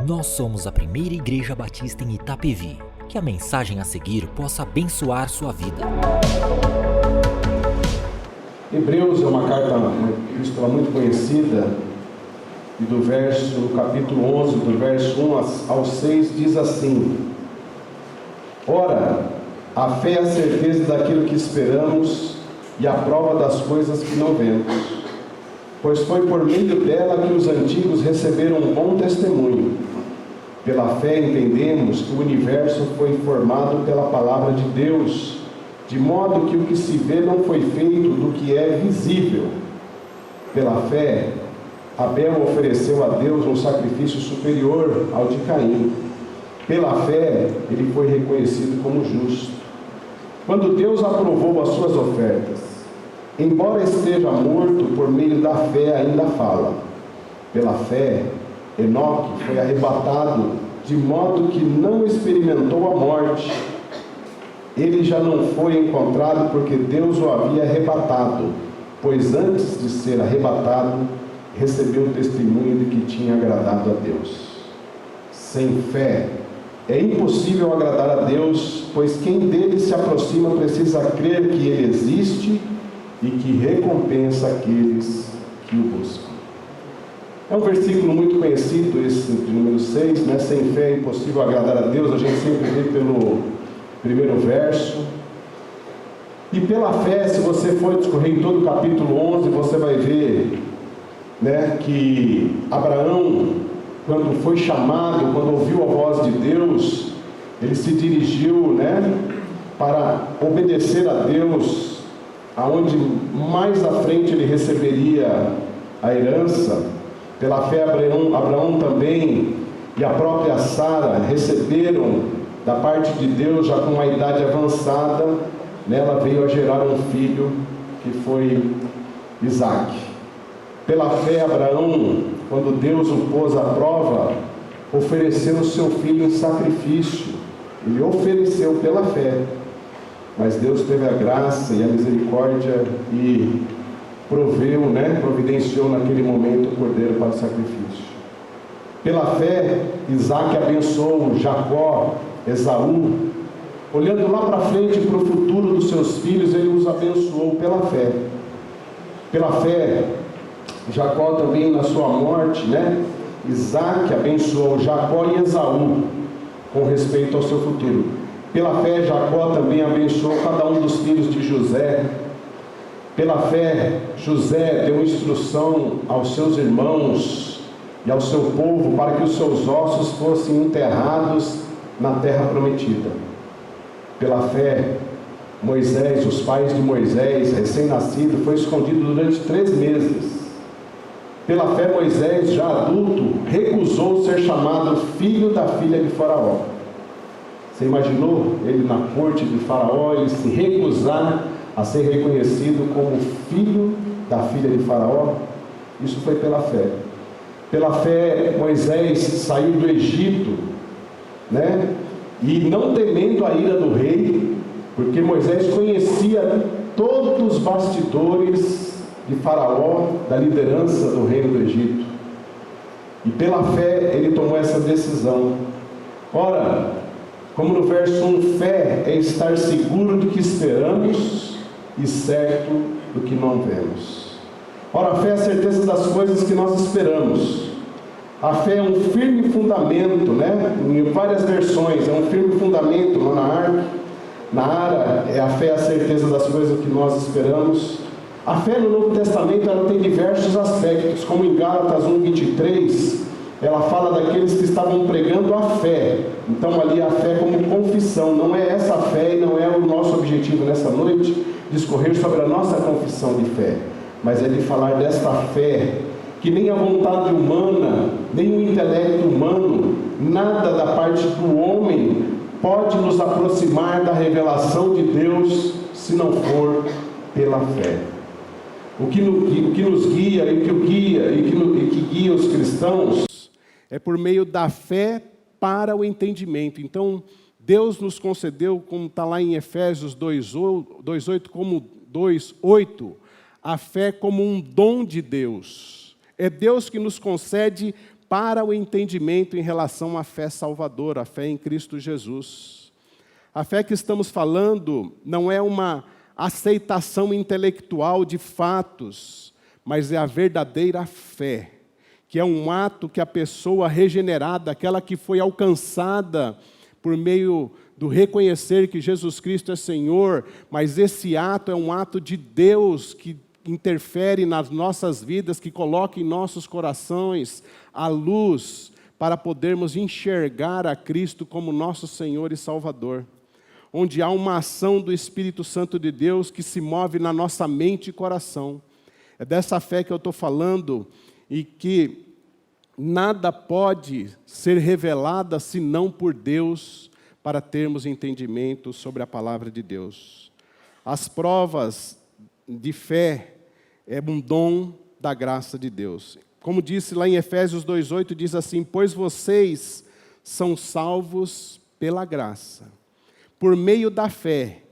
Nós somos a primeira igreja batista em Itapevi. Que a mensagem a seguir possa abençoar sua vida. Hebreus é uma carta, uma epístola muito conhecida, e do capítulo 11, do verso 1 ao 6, diz assim: Ora, a fé é a certeza daquilo que esperamos e a prova das coisas que não vemos, pois foi por meio dela que os antigos receberam um bom testemunho. Pela fé entendemos que o universo foi formado pela palavra de Deus, de modo que o que se vê não foi feito do que é visível. Pela fé, Abel ofereceu a Deus um sacrifício superior ao de Caim. Pela fé, ele foi reconhecido como justo, quando Deus aprovou as suas ofertas. Embora esteja morto, por meio da fé ainda fala. Pela fé, Enoque foi arrebatado, de modo que não experimentou a morte. Ele já não foi encontrado porque Deus o havia arrebatado, pois antes de ser arrebatado, recebeu o testemunho de que tinha agradado a Deus. Sem fé, é impossível agradar a Deus, pois quem dele se aproxima precisa crer que ele existe e que recompensa aqueles que o buscam. É um versículo muito conhecido, esse de número 6, né? Sem fé é impossível agradar a Deus. A gente sempre vê pelo primeiro verso. E pela fé, se você for discorrer em todo o capítulo 11, você vai ver, né, que Abraão, quando foi chamado, quando ouviu a voz de Deus, ele se dirigiu, né, para obedecer a Deus, aonde mais à frente ele receberia a herança. Pela fé, Abraão também e a própria Sara receberam da parte de Deus, já com uma idade avançada, nela veio a gerar um filho, que foi Isaque. Pela fé, Abraão, quando Deus o pôs à prova, ofereceu o seu filho em sacrifício. Ele ofereceu pela fé, mas Deus teve a graça e a misericórdia e providenciou naquele momento o cordeiro para o sacrifício. Pela fé, Isaque abençoou Jacó, Esaú. Olhando lá para frente para o futuro dos seus filhos, ele os abençoou pela fé. Pela fé, Jacó também na sua morte, né? Isaque abençoou Jacó e Esaú com respeito ao seu futuro. Pela fé, Jacó também abençoou cada um dos filhos de José. Pela fé, José deu instrução aos seus irmãos e ao seu povo para que os seus ossos fossem enterrados na terra prometida. Pela fé, Moisés, os pais de Moisés, recém-nascido, foi escondido durante 3 meses. Pela fé, Moisés, já adulto, recusou ser chamado filho da filha de Faraó. Você imaginou ele na corte de Faraó, ele se recusar a ser reconhecido como filho da filha de Faraó? Isso foi pela fé. Pela fé, Moisés saiu do Egito, né? E não temendo a ira do rei, porque Moisés conhecia todos os bastidores de Faraó, da liderança do reino do Egito. E pela fé ele tomou essa decisão. Ora, como no verso 1, fé é estar seguro do que esperamos e certo do que não vemos. Ora, a fé é a certeza das coisas que nós esperamos. A fé é um firme fundamento, né? Em várias versões, é um firme fundamento na Ara, a fé é a certeza das coisas que nós esperamos. A fé no Novo Testamento, ela tem diversos aspectos, como em Gálatas 1:23, ela fala daqueles que estavam pregando a fé. Então ali a fé como confissão. Não é essa fé e não é o nosso objetivo nessa noite discorrer sobre a nossa confissão de fé, mas é de falar desta fé que nem a vontade humana, nem o intelecto humano, nada da parte do homem pode nos aproximar da revelação de Deus se não for pela fé. O que nos guia e que guia os cristãos é por meio da fé para o entendimento. Então, Deus nos concedeu, como está lá em Efésios 2:8, como 2:8, a fé como um dom de Deus. É Deus que nos concede para o entendimento em relação à fé salvadora, a fé em Cristo Jesus. A fé que estamos falando não é uma aceitação intelectual de fatos, mas é a verdadeira fé, que é um ato que a pessoa regenerada, aquela que foi alcançada por meio do reconhecer que Jesus Cristo é Senhor, mas esse ato é um ato de Deus que interfere nas nossas vidas, que coloca em nossos corações a luz para podermos enxergar a Cristo como nosso Senhor e Salvador. Onde há uma ação do Espírito Santo de Deus que se move na nossa mente e coração. É dessa fé que eu estou falando e que nada pode ser revelada senão por Deus para termos entendimento sobre a palavra de Deus. As provas de fé é um dom da graça de Deus. Como disse lá em Efésios 2,8, diz assim: pois vocês são salvos pela graça, por meio da fé,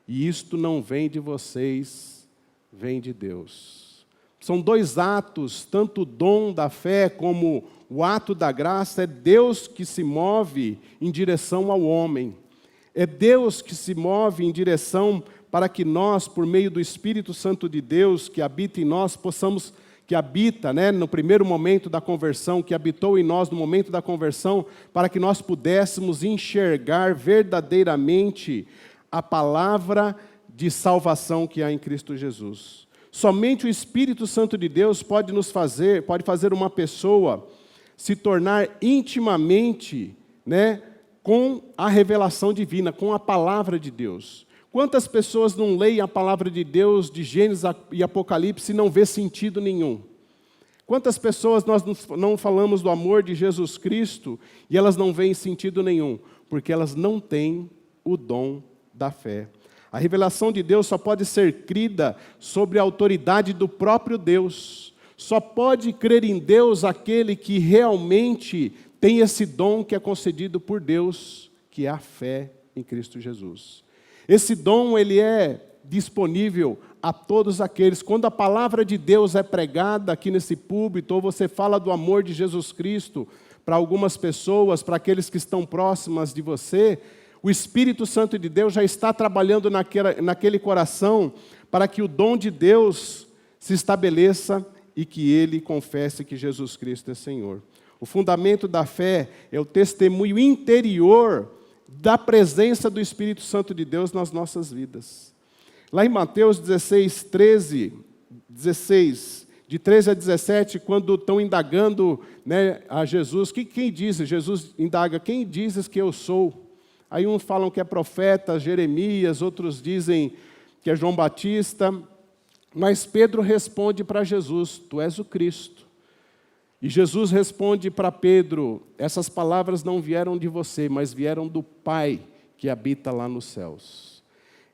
e isto não vem de vocês, vem de Deus. São dois atos, tanto o dom da fé como o ato da graça. É Deus que se move em direção ao homem. É Deus que se move em direção para que nós, por meio do Espírito Santo de Deus, que habita em nós, possamos, que habita, no primeiro momento da conversão, que habitou em nós no momento da conversão, para que nós pudéssemos enxergar verdadeiramente a palavra de salvação que há em Cristo Jesus. Somente o Espírito Santo de Deus pode fazer uma pessoa se tornar intimamente, com a revelação divina, com a palavra de Deus. Quantas pessoas não leem a palavra de Deus de Gênesis e Apocalipse e não vê sentido nenhum? Quantas pessoas nós não falamos do amor de Jesus Cristo e elas não veem sentido nenhum? Porque elas não têm o dom da fé. A revelação de Deus só pode ser crida sobre a autoridade do próprio Deus. Só pode crer em Deus aquele que realmente tem esse dom que é concedido por Deus, que é a fé em Cristo Jesus. Esse dom, ele é disponível a todos aqueles. Quando a palavra de Deus é pregada aqui nesse púlpito, ou você fala do amor de Jesus Cristo para algumas pessoas, para aqueles que estão próximas de você, o Espírito Santo de Deus já está trabalhando naquele coração para que o dom de Deus se estabeleça e que ele confesse que Jesus Cristo é Senhor. O fundamento da fé é o testemunho interior da presença do Espírito Santo de Deus nas nossas vidas. Lá em Mateus 16, de 13 a 17, quando estão indagando a Jesus, quem diz? Jesus indaga, quem dizes que eu sou? Aí uns falam que é profeta, Jeremias, outros dizem que é João Batista, mas Pedro responde para Jesus, tu és o Cristo. E Jesus responde para Pedro, essas palavras não vieram de você, mas vieram do Pai que habita lá nos céus.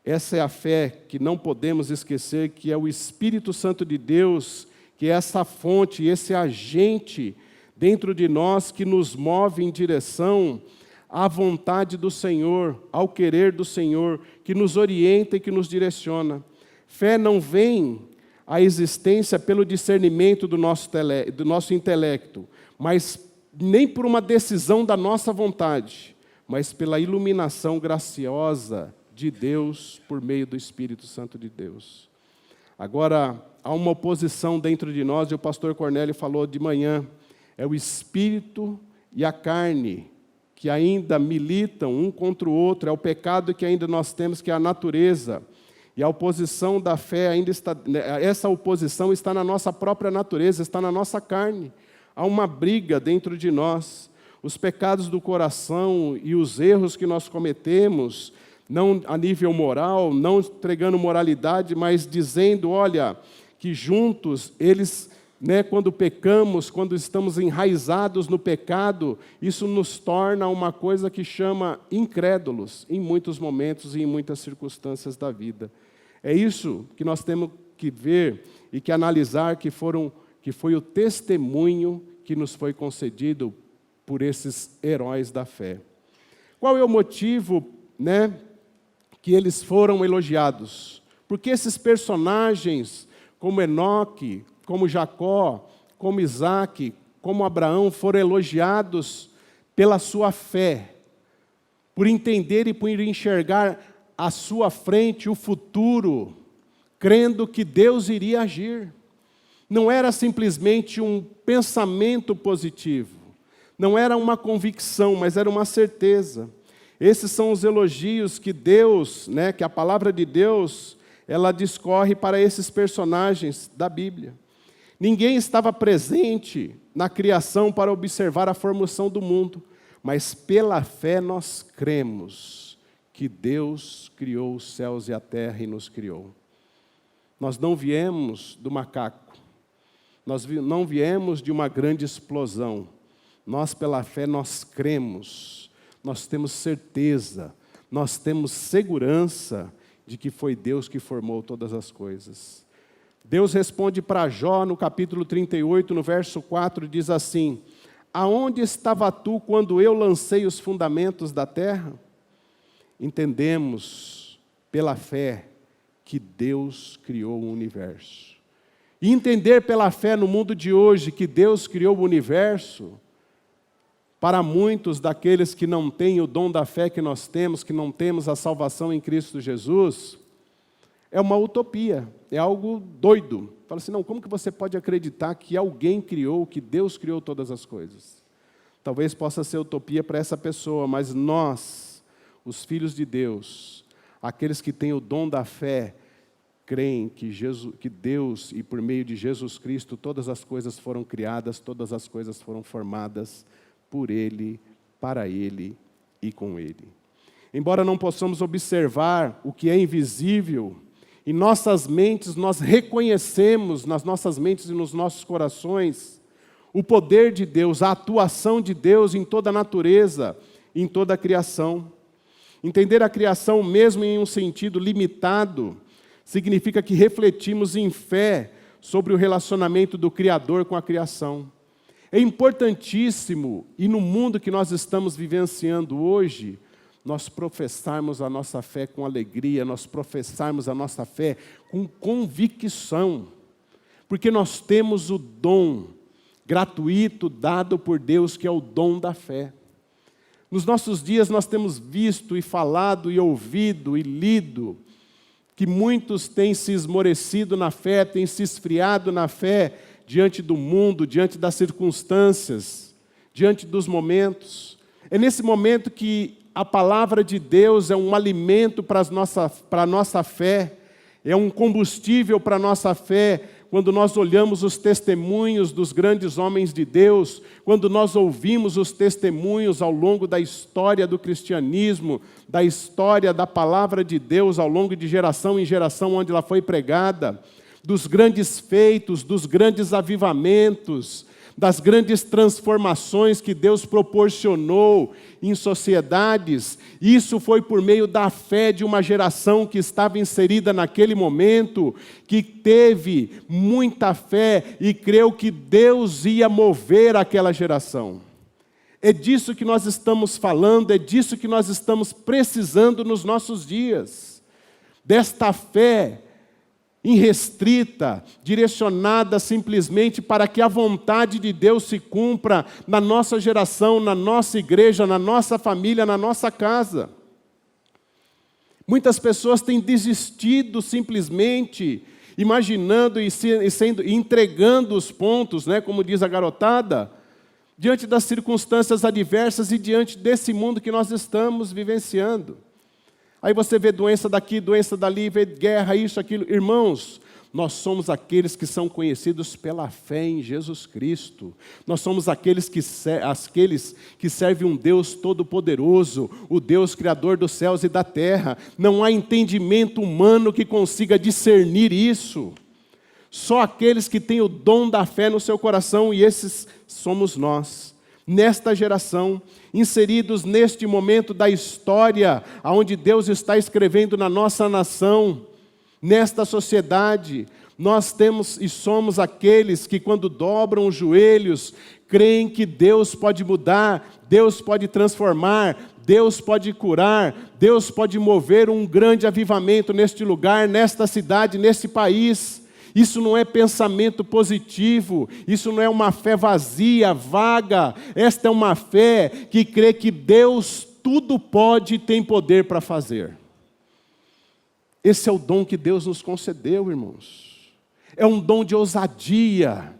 Essa é a fé que não podemos esquecer, que é o Espírito Santo de Deus, que é essa fonte, esse agente dentro de nós que nos move em direção à vontade do Senhor, ao querer do Senhor, que nos orienta e que nos direciona. Fé não vem à existência pelo discernimento do nosso intelecto, mas nem por uma decisão da nossa vontade, mas pela iluminação graciosa de Deus por meio do Espírito Santo de Deus. Agora, há uma oposição dentro de nós, e o pastor Cornélio falou de manhã, é o Espírito e a carne, que ainda militam um contra o outro, é o pecado que ainda nós temos, que é a natureza. E a oposição da fé ainda está, essa oposição está na nossa própria natureza, está na nossa carne. Há uma briga dentro de nós. Os pecados do coração e os erros que nós cometemos, não a nível moral, não entregando moralidade, mas dizendo, olha, que juntos eles, quando pecamos, quando estamos enraizados no pecado, isso nos torna uma coisa que chama incrédulos em muitos momentos e em muitas circunstâncias da vida. É isso que nós temos que ver e que analisar, que foi o testemunho que nos foi concedido por esses heróis da fé. Qual é o motivo, que eles foram elogiados? Porque esses personagens, como Enoque, como Jacó, como Isaac, como Abraão, foram elogiados pela sua fé, por entender e por enxergar à sua frente o futuro, crendo que Deus iria agir. Não era simplesmente um pensamento positivo, não era uma convicção, mas era uma certeza. Esses são os elogios que Deus, que a palavra de Deus, ela discorre para esses personagens da Bíblia. Ninguém estava presente na criação para observar a formação do mundo, mas pela fé nós cremos que Deus criou os céus e a terra e nos criou. Nós não viemos do macaco, nós não viemos de uma grande explosão. Nós, pela fé, nós cremos, nós temos certeza, nós temos segurança de que foi Deus que formou todas as coisas. Deus responde para Jó no capítulo 38, no verso 4, diz assim: aonde estava tu quando eu lancei os fundamentos da terra? Entendemos pela fé que Deus criou o universo. E entender pela fé no mundo de hoje que Deus criou o universo, para muitos daqueles que não têm o dom da fé que nós temos, que não temos a salvação em Cristo Jesus, é uma utopia, é algo doido. Fala assim, não, como que você pode acreditar que alguém criou, que Deus criou todas as coisas? Talvez possa ser utopia para essa pessoa, mas nós, os filhos de Deus, aqueles que têm o dom da fé, creem que Deus, e por meio de Jesus Cristo, todas as coisas foram criadas, todas as coisas foram formadas por Ele, para Ele e com Ele. Embora não possamos observar o que é invisível, em nossas mentes nós reconhecemos, nas nossas mentes e nos nossos corações, o poder de Deus, a atuação de Deus em toda a natureza, em toda a criação. Entender a criação mesmo em um sentido limitado, significa que refletimos em fé sobre o relacionamento do Criador com a criação. É importantíssimo, e no mundo que nós estamos vivenciando hoje, nós professarmos a nossa fé com alegria, nós professarmos a nossa fé com convicção, porque nós temos o dom gratuito dado por Deus, que é o dom da fé. Nos nossos dias nós temos visto e falado e ouvido e lido que muitos têm se esmorecido na fé, têm se esfriado na fé, diante do mundo, diante das circunstâncias, diante dos momentos. É nesse momento que a palavra de Deus é um alimento para a nossa fé, é um combustível para a nossa fé, quando nós olhamos os testemunhos dos grandes homens de Deus, quando nós ouvimos os testemunhos ao longo da história do cristianismo, da história da palavra de Deus ao longo de geração em geração onde ela foi pregada, dos grandes feitos, dos grandes avivamentos, das grandes transformações que Deus proporcionou em sociedades. Isso foi por meio da fé de uma geração que estava inserida naquele momento, que teve muita fé e creu que Deus ia mover aquela geração. É disso que nós estamos falando, é disso que nós estamos precisando nos nossos dias. Desta fé irrestrita, direcionada simplesmente para que a vontade de Deus se cumpra na nossa geração, na nossa igreja, na nossa família, na nossa casa. Muitas pessoas têm desistido simplesmente, imaginando e entregando os pontos, como diz a garotada, diante das circunstâncias adversas e diante desse mundo que nós estamos vivenciando. Aí você vê doença daqui, doença dali, vê guerra, isso, aquilo. Irmãos, nós somos aqueles que são conhecidos pela fé em Jesus Cristo. Nós somos aqueles que servem um Deus todo-poderoso, o Deus criador dos céus e da terra. Não há entendimento humano que consiga discernir isso. Só aqueles que têm o dom da fé no seu coração, e esses somos nós. Nesta geração, inseridos neste momento da história, onde Deus está escrevendo na nossa nação, nesta sociedade, nós temos e somos aqueles que, quando dobram os joelhos, creem que Deus pode mudar, Deus pode transformar, Deus pode curar, Deus pode mover um grande avivamento neste lugar, nesta cidade, neste país. Isso não é pensamento positivo, isso não é uma fé vazia, vaga. Esta é uma fé que crê que Deus tudo pode e tem poder para fazer. Esse é o dom que Deus nos concedeu, irmãos. É um dom de ousadia.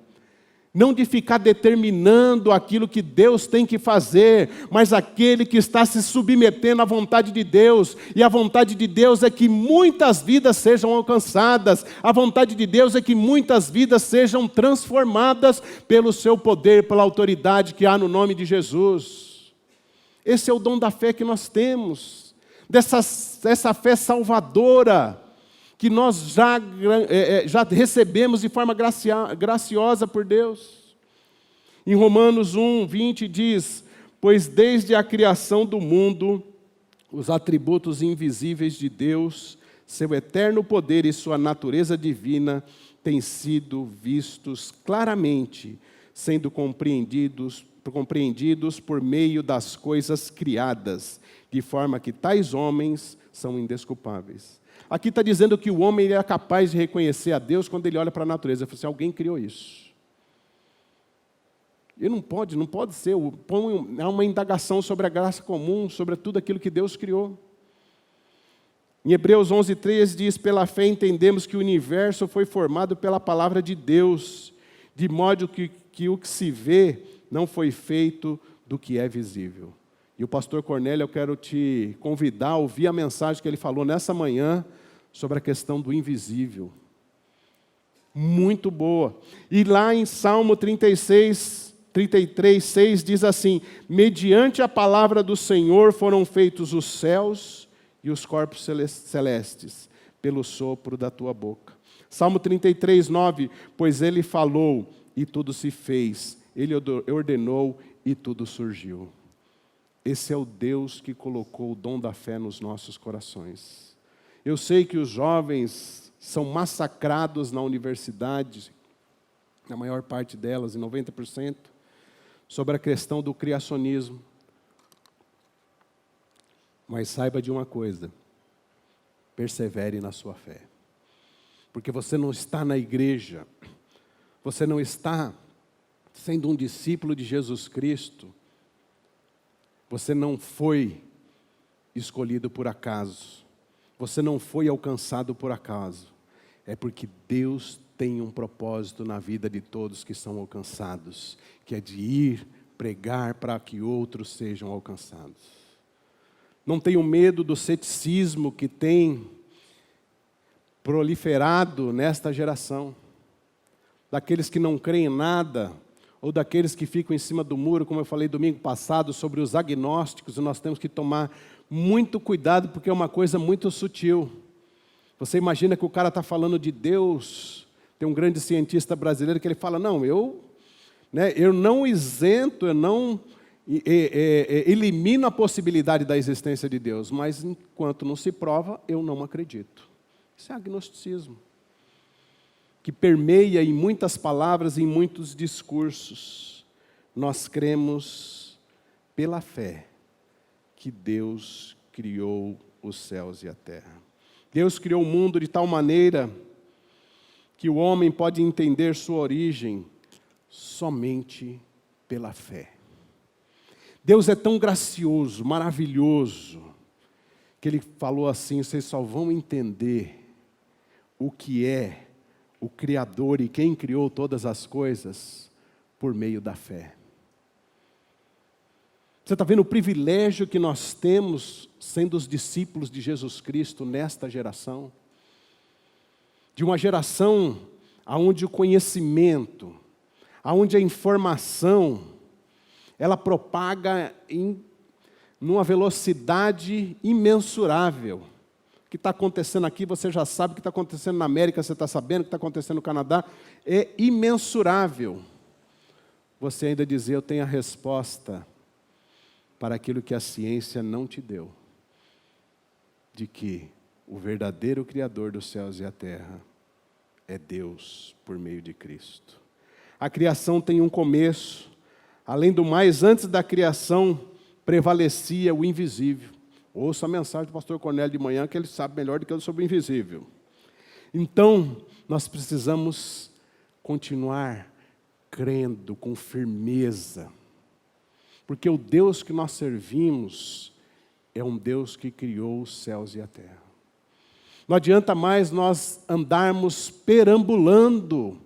Não de ficar determinando aquilo que Deus tem que fazer, mas aquele que está se submetendo à vontade de Deus. E a vontade de Deus é que muitas vidas sejam alcançadas. A vontade de Deus é que muitas vidas sejam transformadas pelo seu poder, pela autoridade que há no nome de Jesus. Esse é o dom da fé que nós temos. Dessa fé salvadora, que nós já recebemos de forma graciosa por Deus. Em Romanos 1:20 diz: pois desde a criação do mundo, os atributos invisíveis de Deus, seu eterno poder e sua natureza divina, têm sido vistos claramente, sendo compreendidos por meio das coisas criadas, de forma que tais homens são indesculpáveis. Aqui está dizendo que o homem é capaz de reconhecer a Deus quando ele olha para a natureza. Ele fala assim, alguém criou isso. E não pode ser. Há uma indagação sobre a graça comum, sobre tudo aquilo que Deus criou. Em Hebreus 11:3 diz, pela fé entendemos que o universo foi formado pela palavra de Deus, de modo que o que se vê não foi feito do que é visível. E o pastor Cornélio, eu quero te convidar a ouvir a mensagem que ele falou nessa manhã sobre a questão do invisível. Muito boa. E lá em Salmo 33:6 diz assim, mediante a palavra do Senhor foram feitos os céus e os corpos celestes, pelo sopro da tua boca. Salmo 33:9, pois ele falou e tudo se fez, ele ordenou e tudo surgiu. Esse é o Deus que colocou o dom da fé nos nossos corações. Eu sei que os jovens são massacrados na universidade, na maior parte delas, em 90%, sobre a questão do criacionismo. Mas saiba de uma coisa, persevere na sua fé. Porque você não está na igreja, você não está sendo um discípulo de Jesus Cristo, você não foi escolhido por acaso. Você não foi alcançado por acaso. É porque Deus tem um propósito na vida de todos que são alcançados, que é de ir pregar para que outros sejam alcançados. Não tenham medo do ceticismo que tem proliferado nesta geração. Daqueles que não creem em nada, ou daqueles que ficam em cima do muro, como eu falei domingo passado, sobre os agnósticos, e nós temos que tomar muito cuidado, porque é uma coisa muito sutil. Você imagina que o cara está falando de Deus, tem um grande cientista brasileiro que ele fala, não, eu não isento, eu não elimino a possibilidade da existência de Deus, mas enquanto não se prova, eu não acredito. Isso é agnosticismo, que permeia em muitas palavras, em muitos discursos. Nós cremos pela fé que Deus criou os céus e a terra. Deus criou o mundo de tal maneira que o homem pode entender sua origem somente pela fé. Deus é tão gracioso, maravilhoso, que Ele falou assim, vocês só vão entender o que é o Criador e quem criou todas as coisas por meio da fé. Você está vendo o privilégio que nós temos sendo os discípulos de Jesus Cristo nesta geração? De uma geração onde o conhecimento, onde a informação, ela propaga numa velocidade imensurável. O que está acontecendo aqui, você já sabe. O que está acontecendo na América, você está sabendo. O que está acontecendo no Canadá, é imensurável. Você ainda dizer, eu tenho a resposta para aquilo que a ciência não te deu. De que o verdadeiro Criador dos céus e a terra é Deus por meio de Cristo. A criação tem um começo. Além do mais, antes da criação, prevalecia o invisível. Ouça a mensagem do pastor Cornélio de manhã, que ele sabe melhor do que eu sobre o invisível. Então, nós precisamos continuar crendo com firmeza, porque o Deus que nós servimos é um Deus que criou os céus e a terra. Não adianta mais nós andarmos perambulando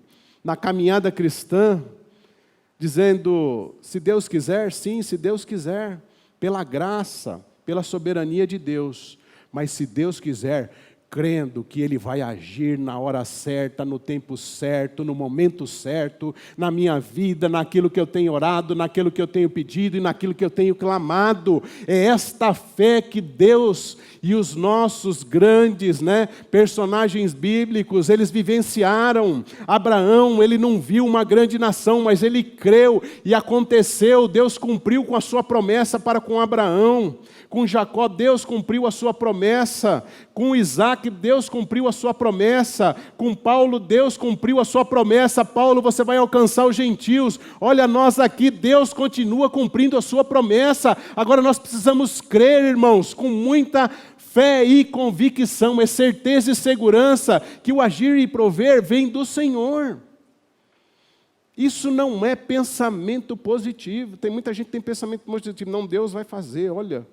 na caminhada cristã, dizendo, se Deus quiser, sim, se Deus quiser, pela graça, pela soberania de Deus, mas se Deus quiser, crendo que Ele vai agir na hora certa, no tempo certo, no momento certo, na minha vida, naquilo que eu tenho orado, naquilo que eu tenho pedido e naquilo que eu tenho clamado. É esta fé que Deus e os nossos grandes, personagens bíblicos, eles vivenciaram. Abraão, ele não viu uma grande nação, mas ele creu e aconteceu. Deus cumpriu com a sua promessa para com Abraão. Com Jacó, Deus cumpriu a sua promessa. Com Isaac, Deus cumpriu a sua promessa. Com Paulo, Deus cumpriu a sua promessa. Paulo, você vai alcançar os gentios. Olha nós aqui, Deus continua cumprindo a sua promessa. Agora nós precisamos crer, irmãos, com muita fé e convicção, é certeza e segurança que o agir e prover vem do Senhor. Isso não é pensamento positivo. Tem muita gente que tem pensamento positivo. Não, Deus vai fazer, olha.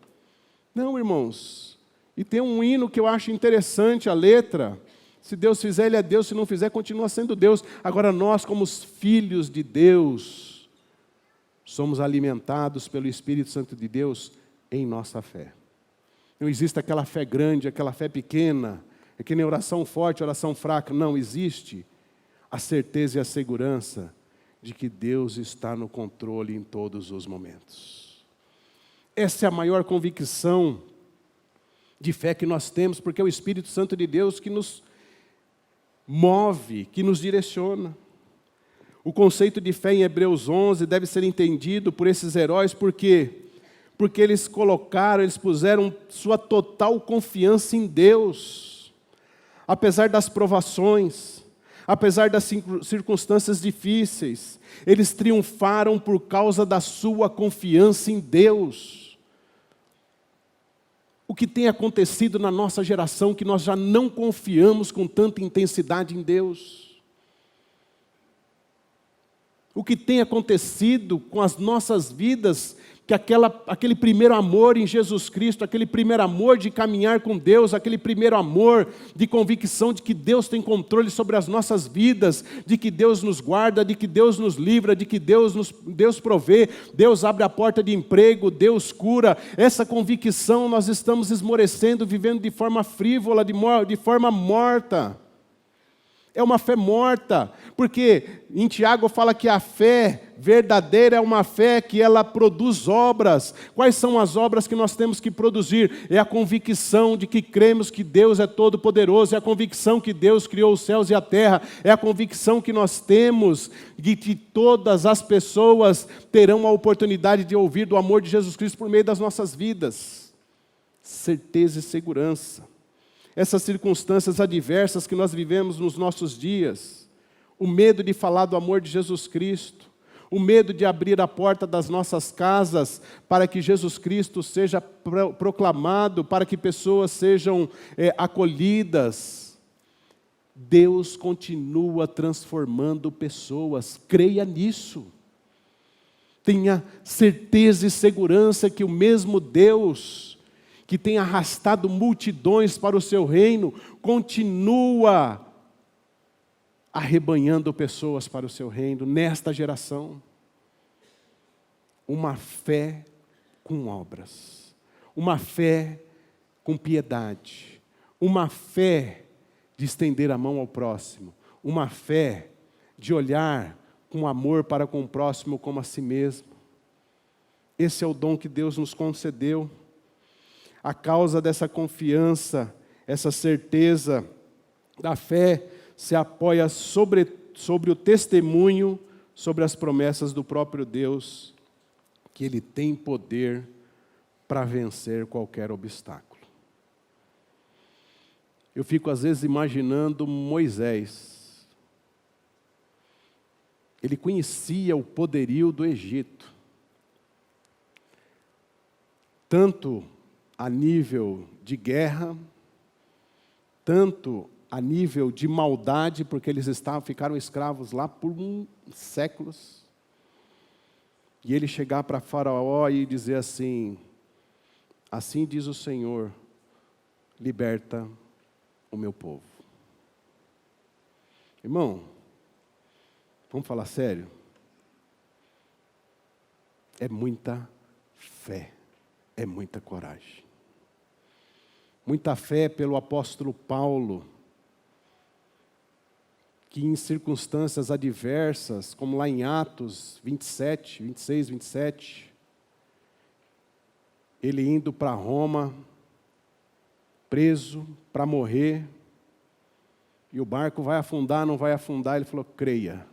Não, irmãos. E tem um hino que eu acho interessante, a letra. Se Deus fizer, Ele é Deus. Se não fizer, continua sendo Deus. Agora nós, como os filhos de Deus, somos alimentados pelo Espírito Santo de Deus em nossa fé. Não existe aquela fé grande, aquela fé pequena. É que nem oração forte, oração fraca. Não, existe a certeza e a segurança de que Deus está no controle em todos os momentos. Essa é a maior convicção de fé que nós temos, porque é o Espírito Santo de Deus que nos move, que nos direciona. O conceito de fé em Hebreus 11 deve ser entendido por esses heróis, porque eles puseram sua total confiança em Deus. Apesar das provações, apesar das circunstâncias difíceis, eles triunfaram por causa da sua confiança em Deus. O que tem acontecido na nossa geração que nós já não confiamos com tanta intensidade em Deus? O que tem acontecido com as nossas vidas, que aquele primeiro amor em Jesus Cristo, aquele primeiro amor de caminhar com Deus, aquele primeiro amor de convicção de que Deus tem controle sobre as nossas vidas, de que Deus nos guarda, de que Deus nos livra, de que Deus provê, Deus abre a porta de emprego, Deus cura. Essa convicção nós estamos esmorecendo, vivendo de forma frívola, de forma morta. É uma fé morta, porque em Tiago fala que a fé verdadeira é uma fé que ela produz obras. Quais são as obras que nós temos que produzir? É a convicção de que cremos que Deus é todo-poderoso, é a convicção que Deus criou os céus e a terra, é a convicção que nós temos de que todas as pessoas terão a oportunidade de ouvir do amor de Jesus Cristo por meio das nossas vidas. Certeza e segurança. Essas circunstâncias adversas que nós vivemos nos nossos dias, o medo de falar do amor de Jesus Cristo, o medo de abrir a porta das nossas casas para que Jesus Cristo seja proclamado, para que pessoas sejam acolhidas. Deus continua transformando pessoas, creia nisso. Tenha certeza e segurança que o mesmo Deus que tem arrastado multidões para o seu reino, continua arrebanhando pessoas para o seu reino nesta geração. Uma fé com obras, uma fé com piedade, uma fé de estender a mão ao próximo, uma fé de olhar com amor para com o próximo como a si mesmo. Esse é o dom que Deus nos concedeu. A causa dessa confiança, essa certeza da fé, se apoia sobre o testemunho, sobre as promessas do próprio Deus, que Ele tem poder para vencer qualquer obstáculo. Eu fico às vezes imaginando Moisés. Ele conhecia o poderio do Egito, tanto a nível de guerra, tanto a nível de maldade, porque eles ficaram escravos lá por séculos. E ele chegar para Faraó e dizer assim: assim diz o Senhor, liberta o meu povo. Irmão, vamos falar sério? É muita fé, é muita coragem. Muita fé pelo apóstolo Paulo, que em circunstâncias adversas, como lá em Atos 27, 26, 27, ele indo para Roma, preso para morrer, e o barco vai afundar, não vai afundar, ele falou: creia,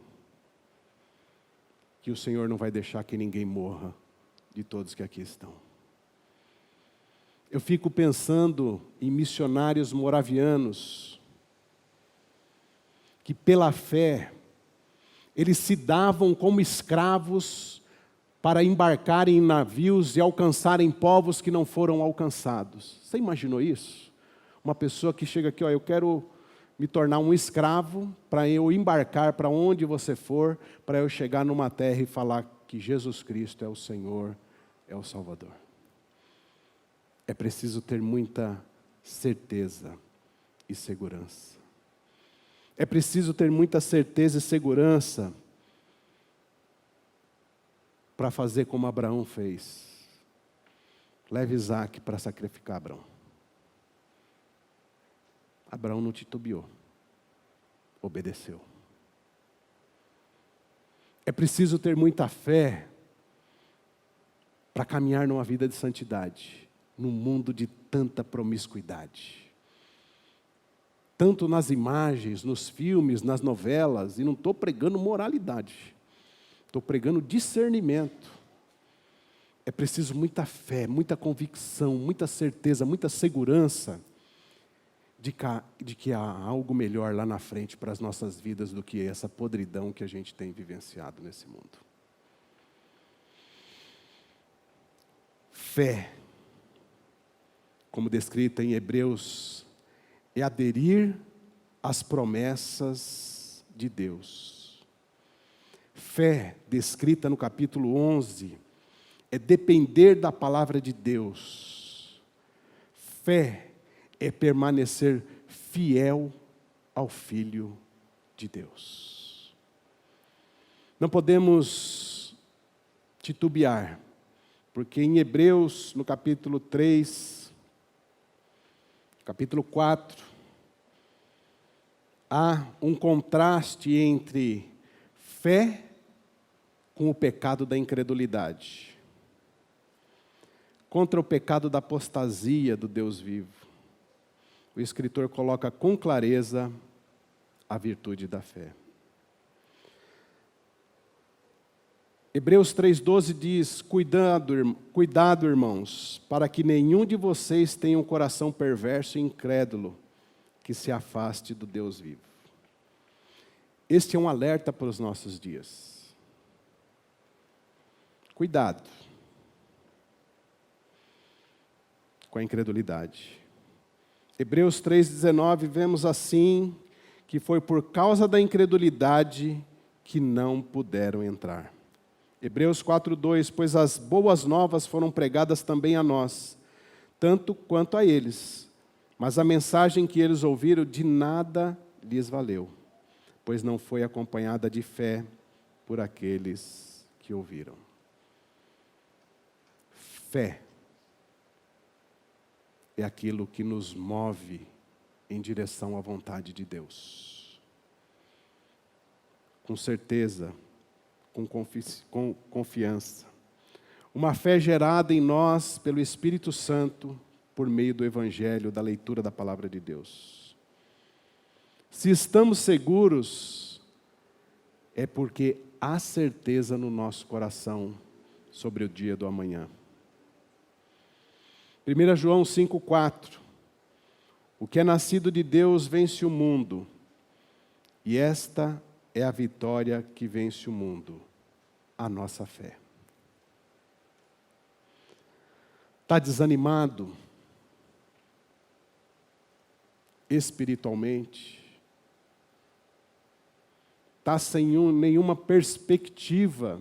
que o Senhor não vai deixar que ninguém morra, de todos que aqui estão. Eu fico pensando em missionários moravianos, que pela fé, eles se davam como escravos para embarcarem em navios e alcançarem povos que não foram alcançados. Você imaginou isso? Uma pessoa que chega aqui, eu quero me tornar um escravo para eu embarcar para onde você for, para eu chegar numa terra e falar que Jesus Cristo é o Senhor, é o Salvador. É preciso ter muita certeza e segurança. É preciso ter muita certeza e segurança para fazer como Abraão fez. Leve Isaac para sacrificar Abraão. Abraão não titubeou, obedeceu. É preciso ter muita fé para caminhar numa vida de santidade, num mundo de tanta promiscuidade. Tanto nas imagens, nos filmes, nas novelas, e não estou pregando moralidade, estou pregando discernimento. É preciso muita fé, muita convicção, muita certeza, muita segurança de que há algo melhor lá na frente para as nossas vidas do que essa podridão que a gente tem vivenciado nesse mundo. Fé, como descrita em Hebreus, é aderir às promessas de Deus. Fé, descrita no capítulo 11, é depender da palavra de Deus. Fé é permanecer fiel ao Filho de Deus. Não podemos titubear, porque em Hebreus, no capítulo 3, capítulo 4, há um contraste entre fé com o pecado da incredulidade, contra o pecado da apostasia do Deus vivo. O escritor coloca com clareza a virtude da fé. Hebreus 3,12 diz: cuidado, irmãos, para que nenhum de vocês tenha um coração perverso e incrédulo, que se afaste do Deus vivo. Este é um alerta para os nossos dias. Cuidado com a incredulidade. Hebreus 3,19, vemos assim, que foi por causa da incredulidade que não puderam entrar. Hebreus 4,2, pois as boas novas foram pregadas também a nós, tanto quanto a eles, mas a mensagem que eles ouviram de nada lhes valeu, pois não foi acompanhada de fé por aqueles que ouviram. Fé é aquilo que nos move em direção à vontade de Deus. Com certeza, com confiança. Uma fé gerada em nós pelo Espírito Santo, por meio do Evangelho, da leitura da Palavra de Deus. Se estamos seguros, é porque há certeza no nosso coração sobre o dia do amanhã. 1 João 5,4. O que é nascido de Deus vence o mundo, e esta é a vitória que vence o mundo, a nossa fé. Está desanimado? espiritualmente, está sem nenhuma perspectiva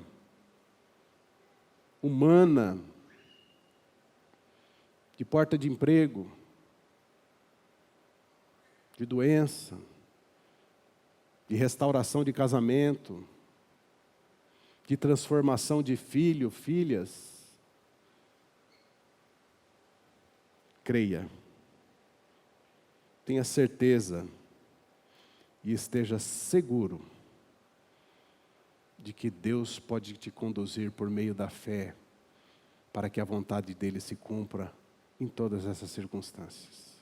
humana, de porta de emprego, de doença, de restauração de casamento, de transformação de filho, filhas, creia, tenha certeza e esteja seguro de que Deus pode te conduzir por meio da fé para que a vontade dele se cumpra em todas essas circunstâncias.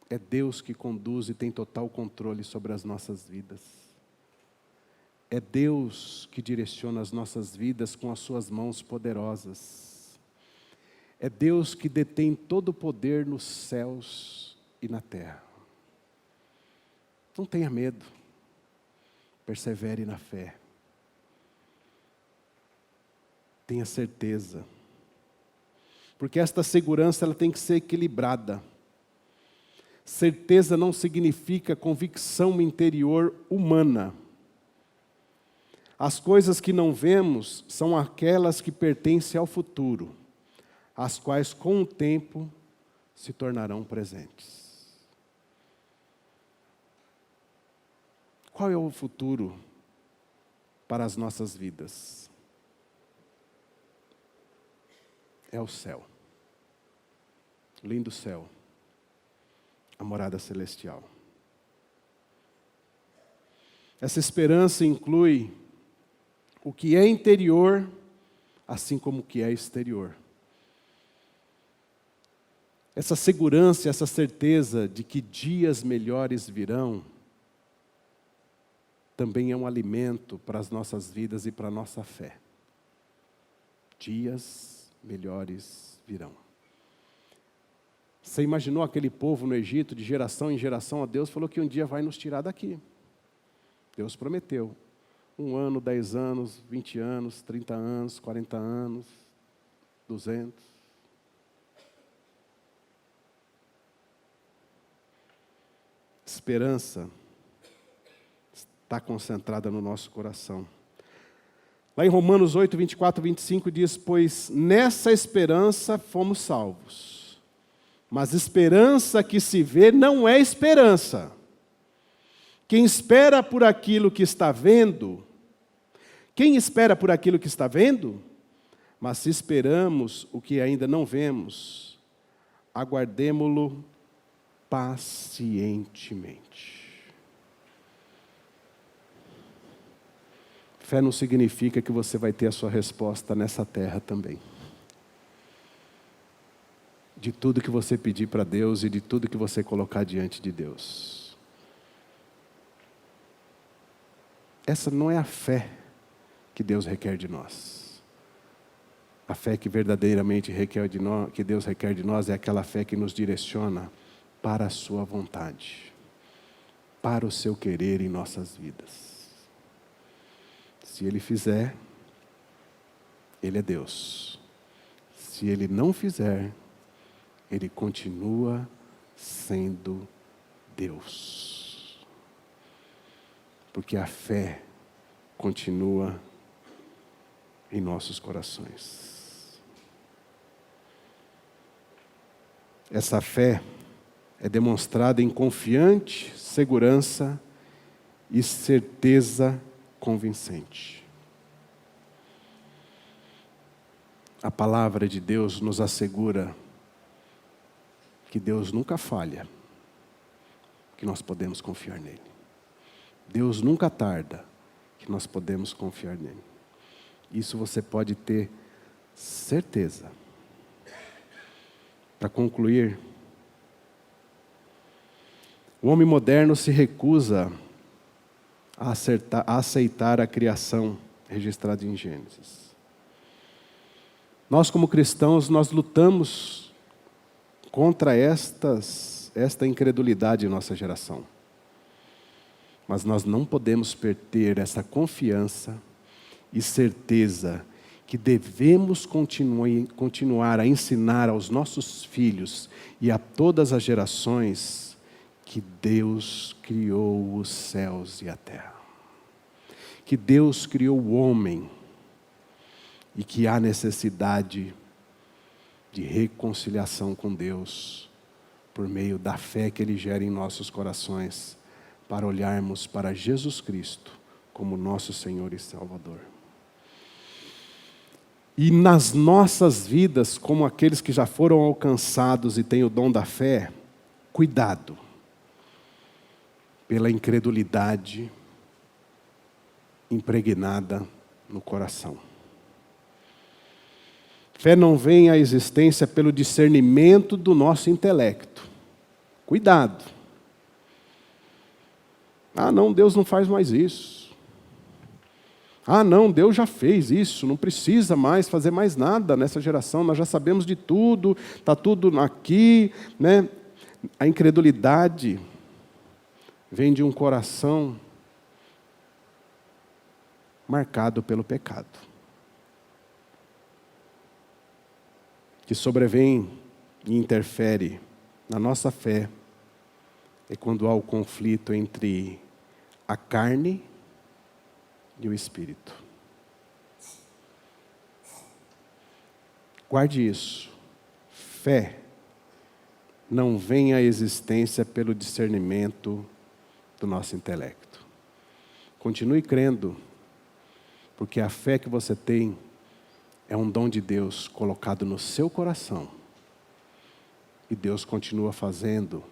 É Deus que conduz e tem total controle sobre as nossas vidas. É Deus que direciona as nossas vidas com as suas mãos poderosas. É Deus que detém todo o poder nos céus e na terra. Não tenha medo. Persevere na fé. Tenha certeza. Porque esta segurança ela tem que ser equilibrada. Certeza não significa convicção interior humana. As coisas que não vemos são aquelas que pertencem ao futuro, as quais com o tempo se tornarão presentes. Qual é o futuro para as nossas vidas? É o céu. Lindo céu. A morada celestial. Essa esperança inclui o que é interior, assim como o que é exterior. Essa segurança, essa certeza de que dias melhores virão, também é um alimento para as nossas vidas e para a nossa fé. Dias melhores virão. Você imaginou aquele povo no Egito, de geração em geração, a Deus falou que um dia vai nos tirar daqui. Deus prometeu. 1 ano, 10 anos, 20 anos, 30 anos, 40 anos, 200. Esperança está concentrada no nosso coração. Lá em Romanos 8, 24, 25 diz: pois nessa esperança fomos salvos. Mas esperança que se vê não é esperança. Quem espera por aquilo que está vendo, mas se esperamos o que ainda não vemos, aguardemo-lo pacientemente. Fé não significa que você vai ter a sua resposta nessa terra também. De tudo que você pedir para Deus e de tudo que você colocar diante de Deus. Essa não é a fé que Deus requer de nós. A fé que verdadeiramente que Deus requer de nós é aquela fé que nos direciona para a sua vontade, para o seu querer em nossas vidas. Se Ele fizer, Ele é Deus. Se Ele não fizer, Ele continua sendo Deus. Porque a fé continua em nossos corações. Essa fé é demonstrada em confiante segurança e certeza convincente. A palavra de Deus nos assegura que Deus nunca falha, que nós podemos confiar nele. Deus nunca tarda, que nós podemos confiar nele. Isso você pode ter certeza. Para concluir, o homem moderno se recusa a aceitar a criação registrada em Gênesis. Nós, como cristãos, nós lutamos contra esta incredulidade em nossa geração. Mas nós não podemos perder essa confiança e certeza que devemos continuar a ensinar aos nossos filhos e a todas as gerações que Deus criou os céus e a terra, que Deus criou o homem e que há necessidade de reconciliação com Deus por meio da fé que Ele gera em nossos corações, para olharmos para Jesus Cristo como nosso Senhor e Salvador. E nas nossas vidas, como aqueles que já foram alcançados e têm o dom da fé, cuidado pela incredulidade impregnada no coração. Fé não vem à existência pelo discernimento do nosso intelecto. Cuidado. Ah, não, Deus não faz mais isso. Ah, não, Deus já fez isso, não precisa mais fazer mais nada nessa geração, nós já sabemos de tudo, está tudo aqui, né? A incredulidade vem de um coração marcado pelo pecado, que sobrevém e interfere na nossa fé, é quando há o conflito entre a carne e o Espírito. Guarde isso. Fé não vem à existência pelo discernimento do nosso intelecto. Continue crendo, porque a fé que você tem é um dom de Deus colocado no seu coração. E Deus continua fazendo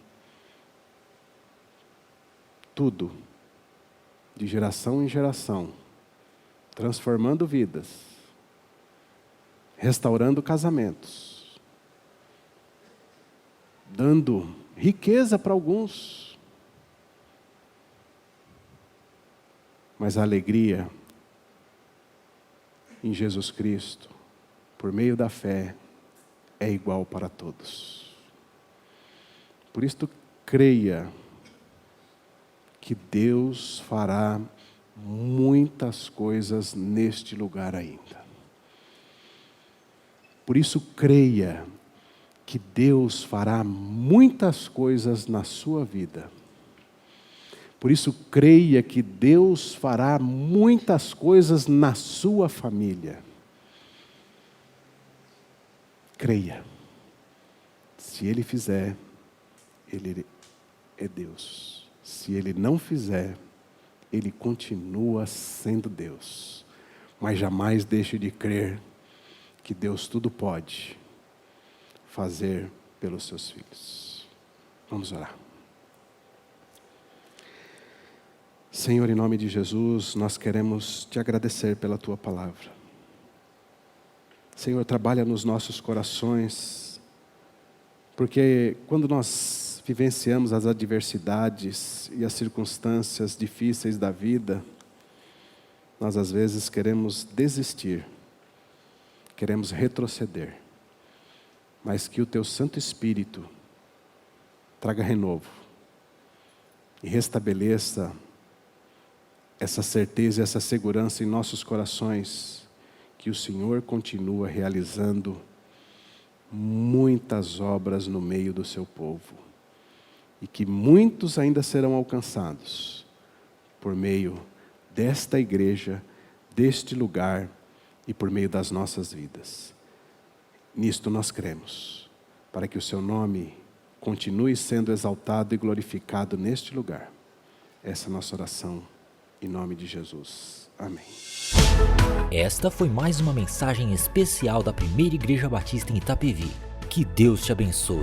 tudo, de geração em geração, transformando vidas, restaurando casamentos, dando riqueza para alguns, mas a alegria em Jesus Cristo, por meio da fé, é igual para todos. Por isso, creia que Deus fará muitas coisas neste lugar ainda. Por isso, creia que Deus fará muitas coisas na sua vida. Por isso, creia que Deus fará muitas coisas na sua família. Creia. Se Ele fizer, Ele é Deus. Se Ele não fizer, Ele continua sendo Deus. Mas jamais deixe de crer que Deus tudo pode fazer pelos seus filhos. Vamos orar. Senhor, em nome de Jesus, nós queremos Te agradecer pela Tua palavra. Senhor, trabalha nos nossos corações, porque quando nós vivenciamos as adversidades e as circunstâncias difíceis da vida, nós às vezes queremos desistir, queremos retroceder, mas que o Teu Santo Espírito traga renovo e restabeleça essa certeza e essa segurança em nossos corações, que o Senhor continua realizando muitas obras no meio do Seu povo, e que muitos ainda serão alcançados por meio desta igreja, deste lugar e por meio das nossas vidas. Nisto nós cremos, para que o Seu nome continue sendo exaltado e glorificado neste lugar. Essa é a nossa oração, em nome de Jesus. Amém. Esta foi mais uma mensagem especial da Primeira Igreja Batista em Itapevi. Que Deus te abençoe.